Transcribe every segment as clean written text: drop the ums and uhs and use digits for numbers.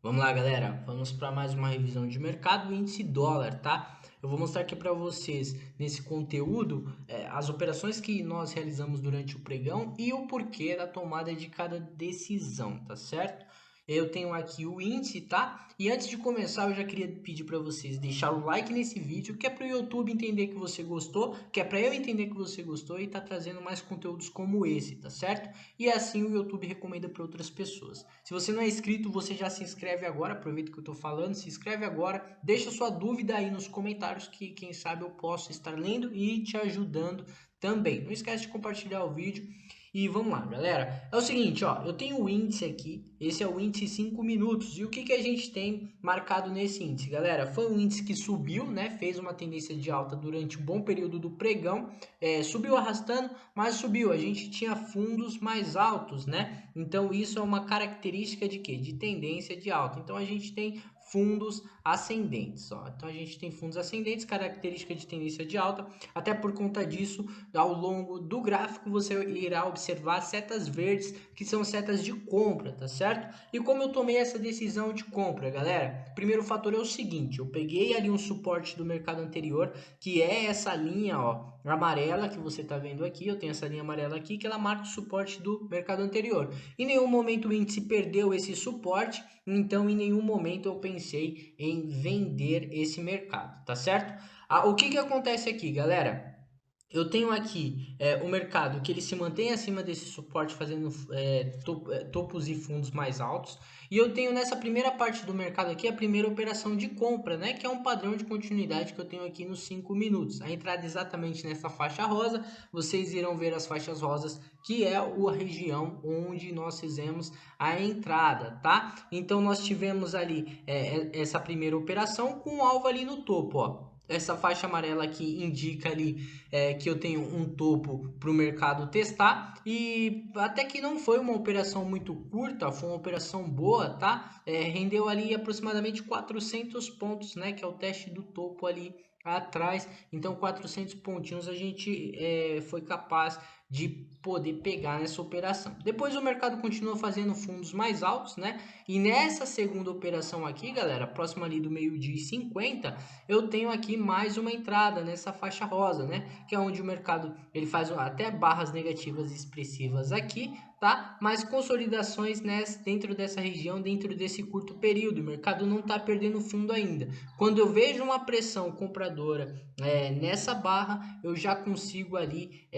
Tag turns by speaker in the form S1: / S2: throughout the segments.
S1: Vamos lá, galera. Vamos para mais uma revisão de mercado, índice dólar, tá? Eu vou mostrar aqui para vocês nesse conteúdo as operações que nós realizamos durante o pregão e o porquê da tomada de cada decisão, tá certo? Eu tenho aqui o índice, tá? E antes de começar, eu já queria pedir para vocês deixar o like nesse vídeo, que é para o YouTube entender que você gostou, que é para eu entender que você gostou e tá trazendo mais conteúdos como esse, tá certo? E assim o YouTube recomenda para outras pessoas. Se você não é inscrito, você já se inscreve agora, aproveita que eu estou falando, se inscreve agora, deixa sua dúvida aí nos comentários que quem sabe eu posso estar lendo e te ajudando também. Não esquece de compartilhar o vídeo. E vamos lá, galera. É o seguinte, ó, eu tenho o índice aqui, esse é o índice 5 minutos. E o que a gente tem marcado nesse índice, galera? Foi um índice que subiu, né? Fez uma tendência de alta durante um bom período do pregão, subiu arrastando, mas subiu. A gente tinha fundos mais altos, né? Então isso é uma característica de quê? De tendência de alta. Então a gente tem fundos ascendentes, ó. Então a gente tem fundos ascendentes, característica de tendência de alta. Até por conta disso, ao longo do gráfico você irá observar setas verdes, que são setas de compra, tá certo? E como eu tomei essa decisão de compra, galera? O primeiro fator é o seguinte, eu peguei ali um suporte do mercado anterior, que é essa linha, ó, amarela que você está vendo aqui. Eu tenho essa linha amarela aqui que ela marca o suporte do mercado anterior. Em nenhum momento o índice perdeu esse suporte, então em nenhum momento eu pensei em vender esse mercado, tá certo? O que acontece aqui, galera? Eu tenho aqui o mercado que ele se mantém acima desse suporte, fazendo topos e fundos mais altos. E eu tenho nessa primeira parte do mercado aqui a primeira operação de compra, né? Que é um padrão de continuidade que eu tenho aqui nos 5 minutos. A entrada exatamente nessa faixa rosa, vocês irão ver as faixas rosas, que é a região onde nós fizemos a entrada, tá? Então nós tivemos ali essa primeira operação com o alvo ali no topo, ó. Essa faixa amarela aqui indica ali que eu tenho um topo para o mercado testar, e até que não foi uma operação muito curta, foi uma operação boa, tá? Rendeu ali aproximadamente 400 pontos, né? Que é o teste do topo ali atrás. Então 400 pontinhos a gente foi capaz de poder pegar nessa operação. Depois o mercado continua fazendo fundos mais altos, né? E nessa segunda operação aqui, galera, próxima ali do meio-dia e 50, eu tenho aqui mais uma entrada nessa faixa rosa, né? Que é onde o mercado ele faz até barras negativas expressivas aqui, tá? Mas consolidações dentro dessa região, dentro desse curto período. O mercado não está perdendo fundo ainda. Quando eu vejo uma pressão compradora nessa barra, eu já consigo ali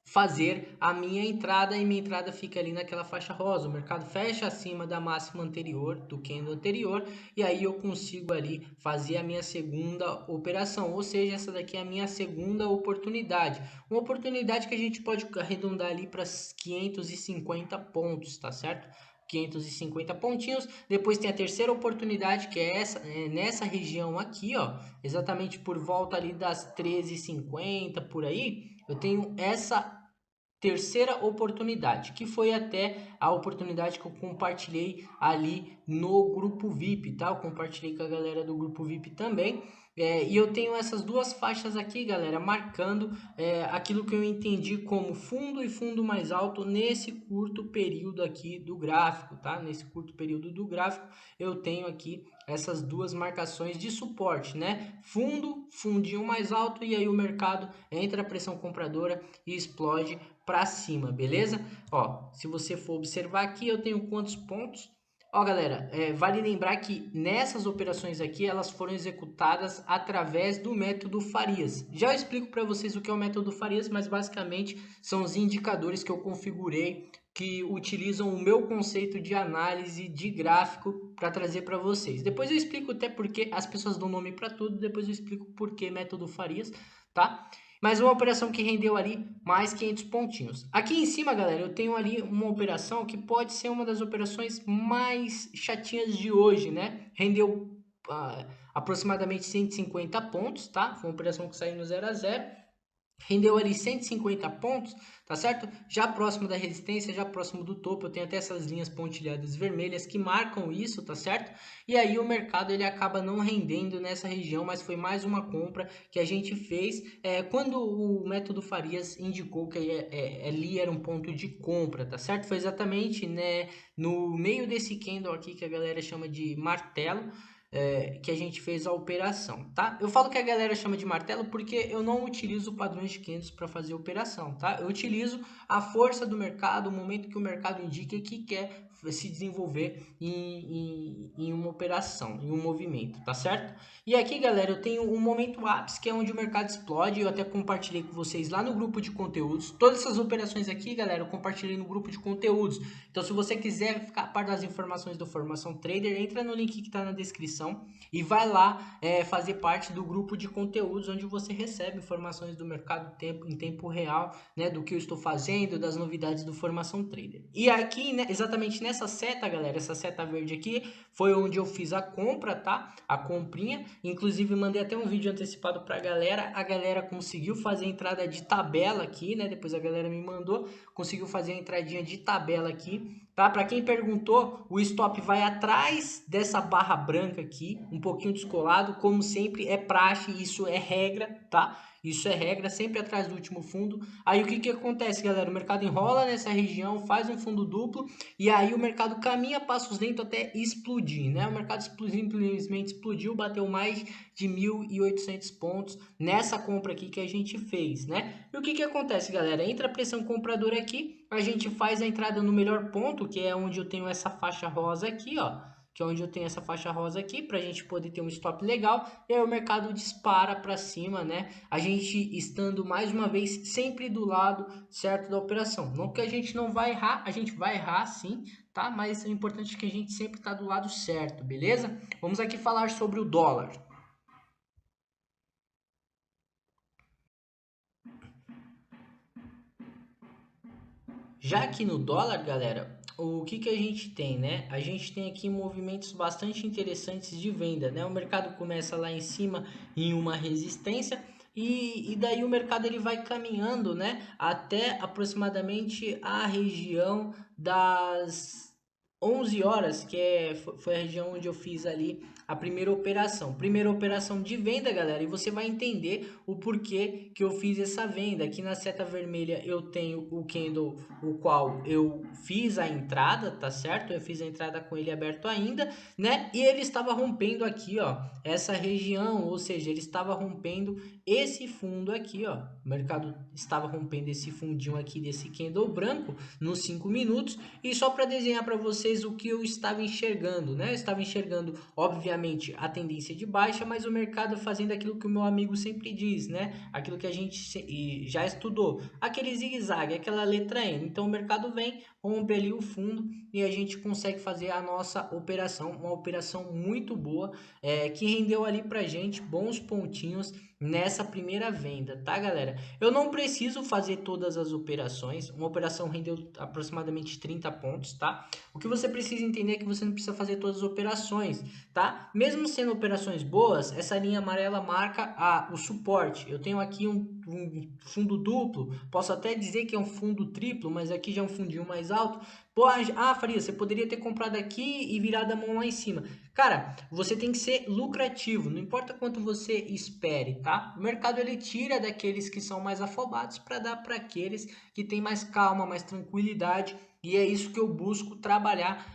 S1: fazer a minha entrada, e minha entrada fica ali naquela faixa rosa. O mercado fecha acima da máxima anterior, do candle anterior, e aí eu consigo ali fazer a minha segunda operação, ou seja, essa daqui é a minha segunda oportunidade. Uma oportunidade que a gente pode arredondar ali para 550 pontos, tá certo? 550 pontinhos. Depois tem a terceira oportunidade, que é essa, nessa região aqui, ó, exatamente por volta ali das 13h50 por aí. Eu tenho essa terceira oportunidade, que foi até a oportunidade que eu compartilhei ali no grupo VIP, tá? Eu compartilhei com a galera do grupo VIP também. E eu tenho essas duas faixas aqui, galera, marcando aquilo que eu entendi como fundo e fundo mais alto nesse curto período aqui do gráfico, tá? Nesse curto período do gráfico, eu tenho aqui essas duas marcações de suporte, né? Fundinho mais alto, e aí o mercado entra a pressão compradora e explode para cima, beleza? Ó, se você for observar aqui, eu tenho quantos pontos? Ó, galera, vale lembrar que nessas operações aqui, elas foram executadas através do método Farias. Já eu explico para vocês o que é o método Farias, mas basicamente são os indicadores que eu configurei que utilizam o meu conceito de análise de gráfico para trazer para vocês. Depois eu explico até porque as pessoas dão nome para tudo, depois eu explico por que método Farias, tá? Mas uma operação que rendeu ali mais 500 pontinhos. Aqui em cima, galera, eu tenho ali uma operação que pode ser uma das operações mais chatinhas de hoje, né? Rendeu aproximadamente 150 pontos, tá? Foi uma operação que saiu no 0 a 0. rendeu ali 150 pontos, tá certo? Já próximo da resistência, já próximo do topo, eu tenho até essas linhas pontilhadas vermelhas que marcam isso, tá certo? E aí o mercado ele acaba não rendendo nessa região, mas foi mais uma compra que a gente fez quando o método Farias indicou que ali era um ponto de compra, tá certo? Foi exatamente, né, no meio desse candle aqui que a galera chama de martelo, que a gente fez a operação, tá? Eu falo que a galera chama de martelo porque eu não utilizo padrões de candles para fazer operação, tá? Eu utilizo a força do mercado, o momento que o mercado indica que quer se desenvolver em uma operação, em um movimento, tá certo? E aqui, galera, eu tenho um momento ápice, que é onde o mercado explode. Eu até compartilhei com vocês lá no grupo de conteúdos. Todas essas operações aqui, galera, eu compartilhei no grupo de conteúdos. Então, se você quiser ficar a par das informações do Formação Trader, entra no link que está na descrição e vai lá fazer parte do grupo de conteúdos, onde você recebe informações do mercado em tempo real, né, do que eu estou fazendo, das novidades do Formação Trader. E aqui, né, exatamente nessa seta, galera, essa seta verde aqui, foi onde eu fiz a compra, tá? A comprinha. Inclusive, mandei até um vídeo antecipado para a galera conseguiu fazer a entrada de tabela aqui, né? Depois a galera me mandou, conseguiu fazer a entradinha de tabela aqui, tá? Para quem perguntou, o stop vai atrás dessa barra branca aqui, um pouquinho descolado, como sempre é praxe, isso é regra, tá? Isso é regra, sempre atrás do último fundo. Aí o que acontece, galera? O mercado enrola nessa região, faz um fundo duplo e aí o mercado caminha passos lentos até explodir, né? O mercado simplesmente explodiu, bateu mais de 1.800 pontos nessa compra aqui que a gente fez, né? E o que acontece, galera? Entra a pressão compradora aqui, a gente faz a entrada no melhor ponto, que é onde eu tenho essa faixa rosa aqui, ó, que é onde eu tenho essa faixa rosa aqui, para a gente poder ter um stop legal, e aí o mercado dispara para cima, né? A gente estando mais uma vez sempre do lado certo da operação. Não que a gente não vai errar, a gente vai errar sim, tá? Mas é importante que a gente sempre está do lado certo, beleza? Vamos aqui falar sobre o dólar. Já aqui no dólar, galera, o que a gente tem, né? A gente tem aqui movimentos bastante interessantes de venda, né? O mercado começa lá em cima em uma resistência e daí o mercado ele vai caminhando, né? Até aproximadamente a região das 11 horas, que foi a região onde eu fiz ali a primeira operação. Primeira operação de venda, galera, e você vai entender o porquê que eu fiz essa venda. Aqui na seta vermelha eu tenho o candle, o qual eu fiz a entrada, tá certo? Eu fiz a entrada com ele aberto ainda, né? E ele estava rompendo aqui, ó, essa região, ou seja, ele estava rompendo esse fundo aqui, ó. O mercado estava rompendo esse fundinho aqui desse candle branco nos 5 minutos. E só para desenhar para vocês o que eu estava enxergando, né? Eu estava enxergando, obviamente, a tendência de baixa, mas o mercado fazendo aquilo que o meu amigo sempre diz, né? Aquilo que a gente já estudou, aquele zigue-zague, aquela letra N. Então o mercado vem, rompe ali o fundo e a gente consegue fazer a nossa operação, uma operação muito boa, que rendeu ali pra gente bons pontinhos nessa primeira venda, tá, galera? Eu não preciso fazer todas as operações, uma operação rendeu aproximadamente 30 pontos, tá? O que você precisa entender é que você não precisa fazer todas as operações, tá? Mesmo sendo operações boas, essa linha amarela marca o suporte. Eu tenho aqui um fundo duplo, posso até dizer que é um fundo triplo, mas aqui já é um fundinho mais alto. Pô, Faria, você poderia ter comprado aqui e virado a mão lá em cima. Cara, você tem que ser lucrativo, não importa quanto você espere, tá? O mercado ele tira daqueles que são mais afobados para dar para aqueles que têm mais calma, mais tranquilidade, e é isso que eu busco trabalhar,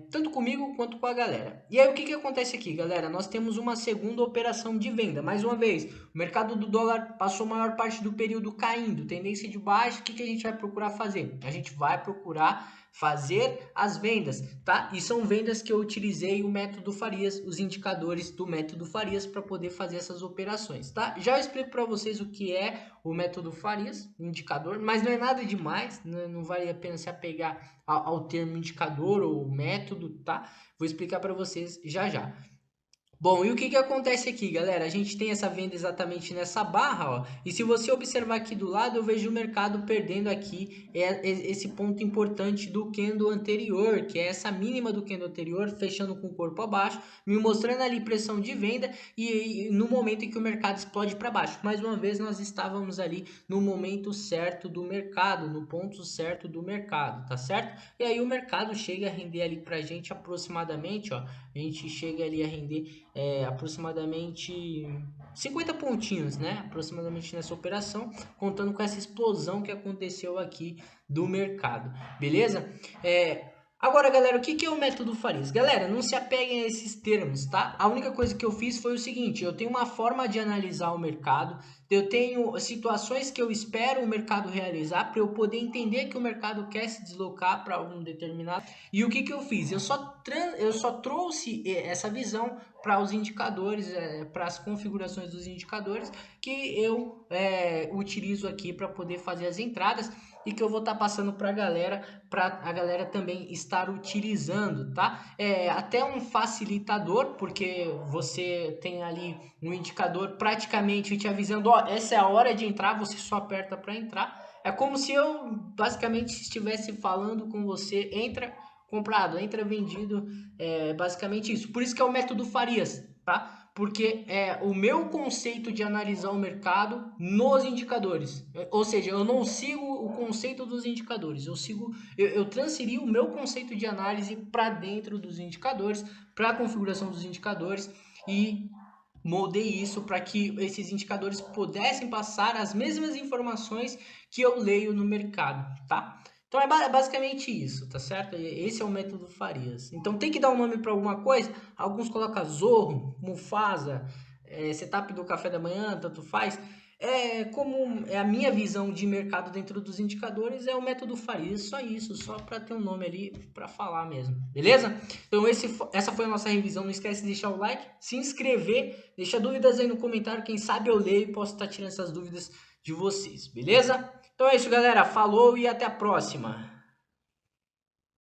S1: tanto comigo quanto com a galera. E aí o que acontece aqui, galera? Nós temos uma segunda operação de venda. Mais uma vez, o mercado do dólar passou a maior parte do período caindo, tendência de baixa. O que a gente vai procurar fazer? A gente vai procurar fazer as vendas, tá? E são vendas que eu utilizei o método Farias, os indicadores do método Farias para poder fazer essas operações, tá? Já explico para vocês o que é o método Farias, indicador, mas não é nada demais, não vale a pena se apegar ao termo indicador ou método, tá? Vou explicar para vocês já já. Bom, e o que que acontece aqui, galera? A gente tem essa venda exatamente nessa barra, ó. E se você observar aqui do lado, eu vejo o mercado perdendo aqui esse ponto importante do candle anterior, que é essa mínima do candle anterior, fechando com o corpo abaixo, me mostrando ali pressão de venda e no momento em que o mercado explode para baixo. Mais uma vez, nós estávamos ali no momento certo do mercado, no ponto certo do mercado, tá certo? E aí o mercado chega a render ali pra gente aproximadamente, ó, a gente chega ali a render aproximadamente 50 pontinhos, né? Aproximadamente nessa operação, contando com essa explosão que aconteceu aqui do mercado, beleza? Agora, galera, o que é o método Farias? Galera, não se apeguem a esses termos, tá? A única coisa que eu fiz foi o seguinte: eu tenho uma forma de analisar o mercado, eu tenho situações que eu espero o mercado realizar para eu poder entender que o mercado quer se deslocar para algum determinado. E o que eu fiz? Eu só trouxe essa visão para os indicadores, para as configurações dos indicadores que eu utilizo aqui para poder fazer as entradas e que eu vou estar passando para a galera também estar utilizando, tá? Até um facilitador, porque você tem ali um indicador praticamente te avisando, ó, essa é a hora de entrar, você só aperta para entrar. É como se eu basicamente estivesse falando com você, entra comprado, entra vendido, basicamente isso. Por isso que é o método Farias, tá? Porque é o meu conceito de analisar o mercado nos indicadores. Ou seja, eu não sigo o conceito dos indicadores, eu transferi o meu conceito de análise para dentro dos indicadores, para a configuração dos indicadores e moldei isso para que esses indicadores pudessem passar as mesmas informações que eu leio no mercado, tá? Então é basicamente isso, tá certo? Esse é o método Farias. Então tem que dar um nome para alguma coisa. Alguns colocam Zorro, Mufasa, setup do café da manhã, tanto faz. Como é a minha visão de mercado dentro dos indicadores, é o método Farias, só isso, só para ter um nome ali para falar mesmo, beleza? Então essa foi a nossa revisão, não esquece de deixar o like, se inscrever, deixa dúvidas aí no comentário, quem sabe eu leio e posso estar tirando essas dúvidas de vocês, beleza? Então é isso, galera, falou e até a próxima!